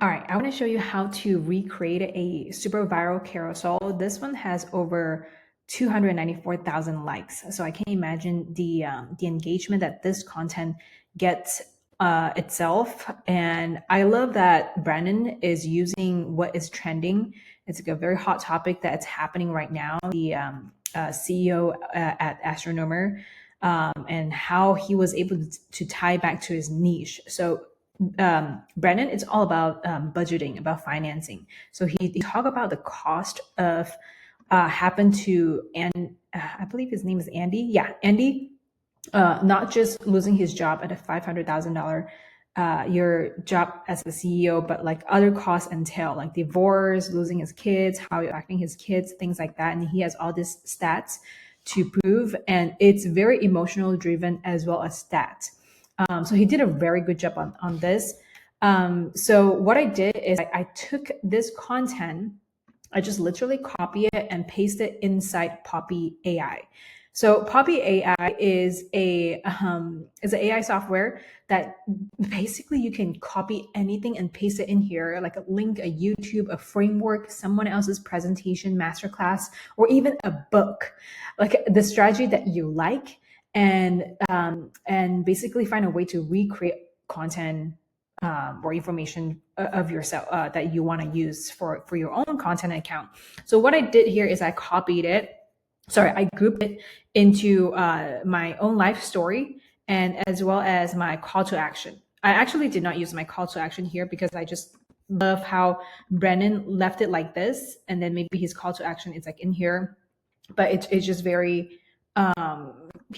All right, I want to show you how to recreate a super viral carousel. This one has over 294,000 likes. So I can imagine the engagement that this content gets itself. And I love that Brandon is using what is trending. It's like a very hot topic that's happening right now. The CEO at Astronomer, and how he was able to tie back to his niche. So Brandon, it's all about budgeting, about financing. So he talked about the cost of happened to, and I believe his name is Andy. Yeah, Andy, not just losing his job at a $500,000 your job as a CEO, but like other costs entail, like divorce, losing his kids, how you're acting his kids, things like that. And he has all these stats to prove, and it's very emotional driven as well as stats. So he did a very good job on this. So what I did is I took this content, I just literally copy it and paste it inside Poppy AI. So Poppy AI is an AI software that basically you can copy anything and paste it in here, like a link, a YouTube, a framework, someone else's presentation, masterclass, or even a book, like the strategy that you like, and basically find a way to recreate content or information of yourself that you want to use for your own content account. So what I did here is I copied it. Sorry, I grouped it into my own life story and as well as my call to action. I actually did not use my call to action here because I just love how Brennan left it like this, and then maybe his call to action is like in here, but it's just very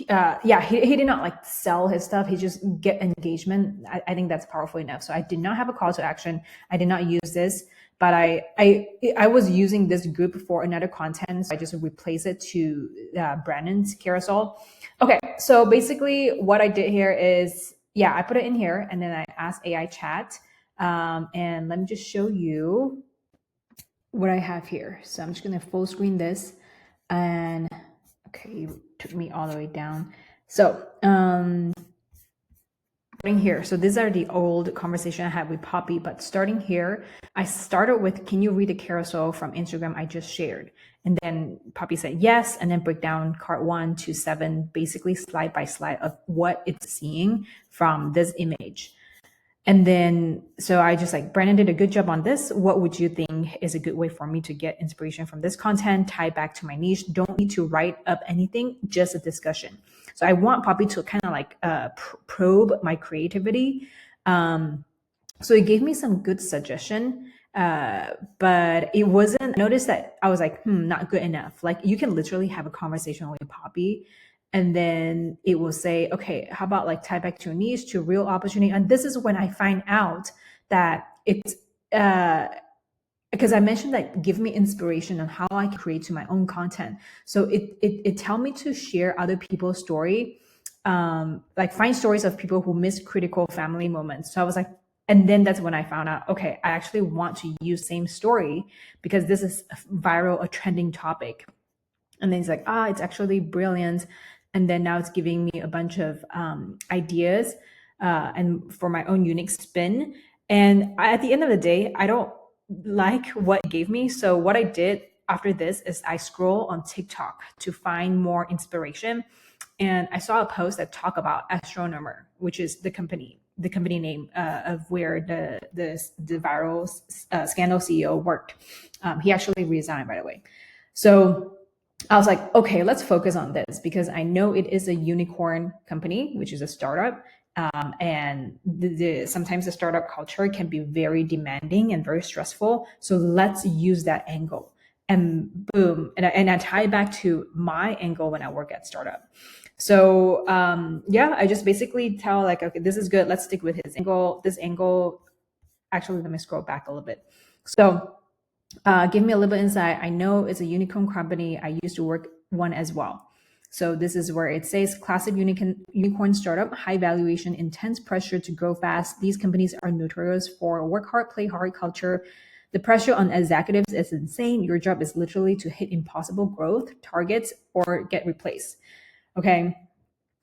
yeah, he did not like sell his stuff. He just get engagement. I think that's powerful enough. So I did not have a call to action. I did not use this, but I was using this group for another content. So I just replaced it to Brandon's carousel. Okay, so basically what I did here is, yeah, I put it in here and then I asked AI chat. And let me just show you what I have here. So I'm just gonna full screen this, and okay, you took me all the way down. So starting here, so these are the old conversation I had with Poppy, but starting here, I started with, can you read the carousel from Instagram I just shared? And then Poppy said yes, and then break down card 1 to 7, basically slide by slide of what it's seeing from this image. And then, so I just like, Brandon did a good job on this. What would you think is a good way for me to get inspiration from this content, tie back to my niche? Don't need to write up anything, just a discussion. So I want Poppy to kind of like probe my creativity. So it gave me some good suggestion, but it wasn't, I noticed that I was like, not good enough. Like you can literally have a conversation with Poppy, and then it will say, okay, how about like tie back to a niche, to real opportunity? And this is when I find out that it's because I mentioned that give me inspiration on how I can create to my own content. So it tell me to share other people's story, like find stories of people who miss critical family moments. So I was like, and then that's when I found out, okay, I actually want to use same story because this is viral, a trending topic. And then he's like, it's actually brilliant. And then now it's giving me a bunch of ideas and for my own unique spin. And at the end of the day, I don't like what it gave me. So what I did after this is I scroll on TikTok to find more inspiration. And I saw a post that talked about Astronomer, which is the company name of where the viral scandal CEO worked. He actually resigned, by the way. So I was like, okay, let's focus on this because I know it is a unicorn company, which is a startup. And sometimes the startup culture can be very demanding and very stressful. So let's use that angle. And boom, and I tie back to my angle when I work at startup. So yeah, I just basically tell like, okay, this is good. Let's stick with his angle. This angle, actually, let me scroll back a little bit. So give me a little bit insight. I know it's a unicorn company. I used to work one as well. So this is where it says classic unicorn startup, high valuation, intense pressure to grow fast. These companies are notorious for work hard, play hard culture. The pressure on executives is insane. Your job is literally to hit impossible growth targets or get replaced. Okay.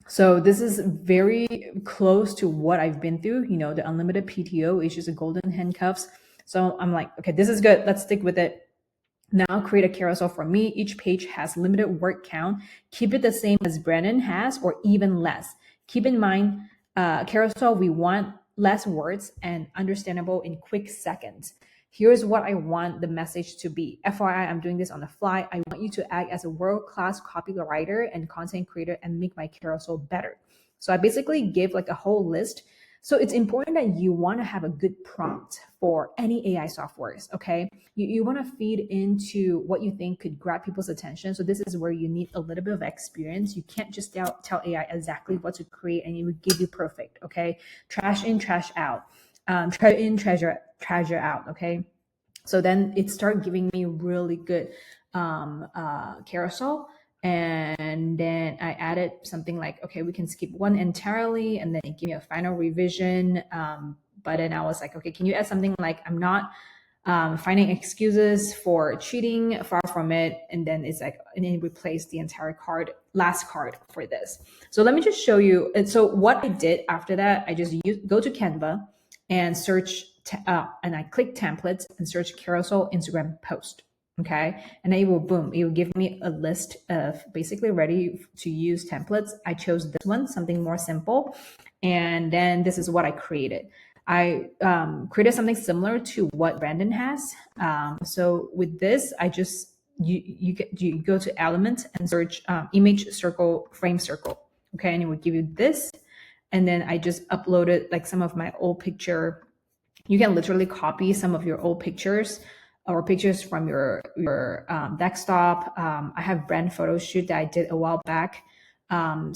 So this is very close to what I've been through. You know, the unlimited PTO is just a golden handcuffs. So I'm like, okay, this is good. Let's stick with it. Now create a carousel for me. Each page has limited word count. Keep it the same as Brandon has or even less. Keep in mind, carousel, we want less words and understandable in quick seconds. Here's what I want the message to be. FYI, I'm doing this on the fly. I want you to act as a world-class copywriter and content creator and make my carousel better. So I basically give like a whole list. So it's important that you want to have a good prompt for any AI softwares, okay? You want to feed into what you think could grab people's attention. So this is where you need a little bit of experience. You can't just tell AI exactly what to create and it would give you perfect, okay? Trash in, trash out. Treasure in, treasure out, okay? So then it started giving me really good carousel. And then I added something like, okay, we can skip one entirely and then give me a final revision. But then I was like, okay, can you add something like, I'm not finding excuses for cheating, far from it. And then it's like, and then replace the entire last card for this. So let me just show you. And so what I did after that, I just go to Canva and search, and I click templates and search carousel Instagram post. Okay. And then it will, boom, it will give me a list of basically ready to use templates. I chose this one, something more simple. And then this is what I created. I created something similar to what Brandon has. So with this, I just, you go to element and search image circle, frame circle. Okay. And it will give you this. And then I just uploaded like some of my old picture. You can literally copy some of your old pictures or pictures from your desktop. I have brand photo shoot that I did a while back.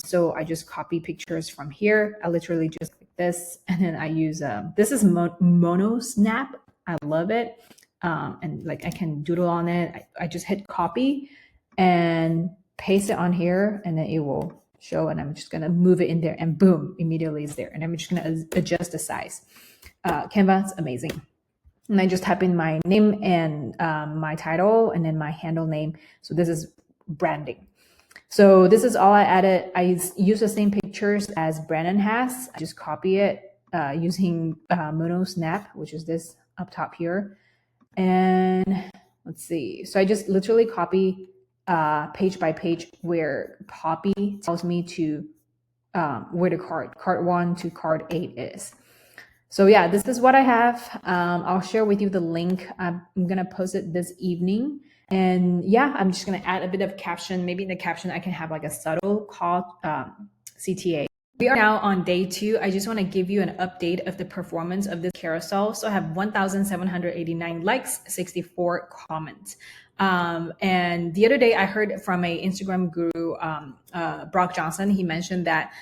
So I just copy pictures from here. I literally just like this, and then I use this is Monosnap. I love it, and like I can doodle on it. I just hit copy and paste it on here, and then it will show. And I'm just gonna move it in there, and boom, immediately it's there. And I'm just gonna adjust the size. Canva, it's amazing. And I just type in my name and my title and then my handle name. So this is branding. So this is all I added. I use the same pictures as Brandon has. I just copy it using Monosnap, which is this up top here. And let's see. So I just literally copy page by page where Poppy tells me to where the card 1 to card 8 is. So yeah, this is what I have. I'll share with you the link. I'm gonna post it this evening. And yeah, I'm just gonna add a bit of caption. Maybe in the caption I can have like a subtle call, CTA. We are now on day 2. I just wanna give you an update of the performance of this carousel. So I have 1,789 likes, 64 comments. And the other day I heard from a Instagram guru, Brock Johnson. He mentioned that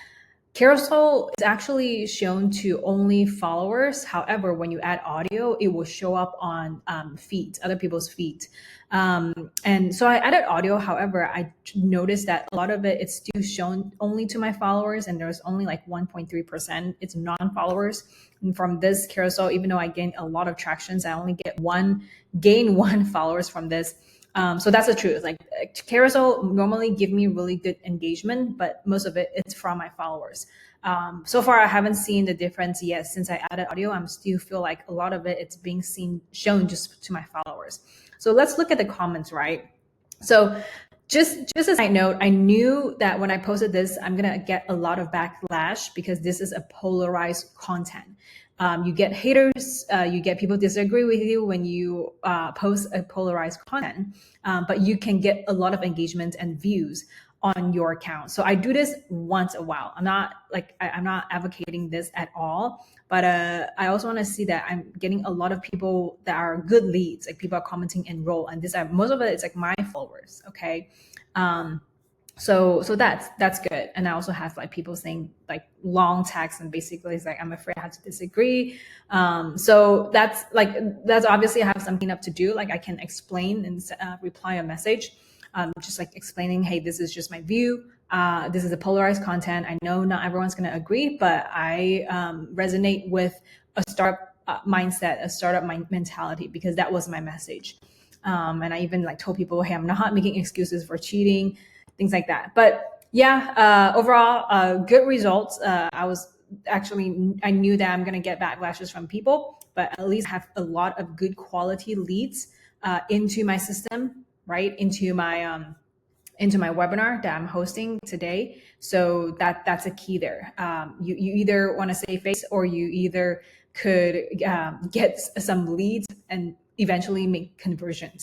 Carousel is actually shown to only followers. However, when you add audio, it will show up on feeds, other people's feeds. And so I added audio. However, I noticed that a lot of it's still shown only to my followers, and there's only like 1.3%. It's non-followers. And from this carousel, even though I gained a lot of tractions, I only gain one followers from this. So that's the truth. Like carousel normally give me really good engagement, but most of it's from my followers. So far, I haven't seen the difference yet. Since I added audio, I'm still feel like a lot of it's being shown just to my followers. So let's look at the comments, right? So just as a side note, I knew that when I posted this, I'm gonna get a lot of backlash because this is a polarized content. You get haters, you get people disagree with you when you post a polarized content, but you can get a lot of engagement and views on your account. So I do this once a while. I'm not advocating this at all, but I also want to see that I'm getting a lot of people that are good leads, like people are commenting enroll, and most of it's like my followers. Okay. So that's good. And I also have like people saying like long text and basically it's like, I'm afraid I have to disagree. So that's obviously I have something up to do. Like I can explain and reply a message, just like explaining, hey, this is just my view. This is a polarized content. I know not everyone's going to agree, but I resonate with a startup mindset, a startup mentality, because that was my message. And I even like told people, hey, I'm not making excuses for cheating, things like that. But yeah, overall, good results. I knew that I'm going to get backlashes from people, but at least have a lot of good quality leads into my system, right? Into my webinar that I'm hosting today. So that's a key there. You either want to save face, or you either could get some leads and eventually make conversions.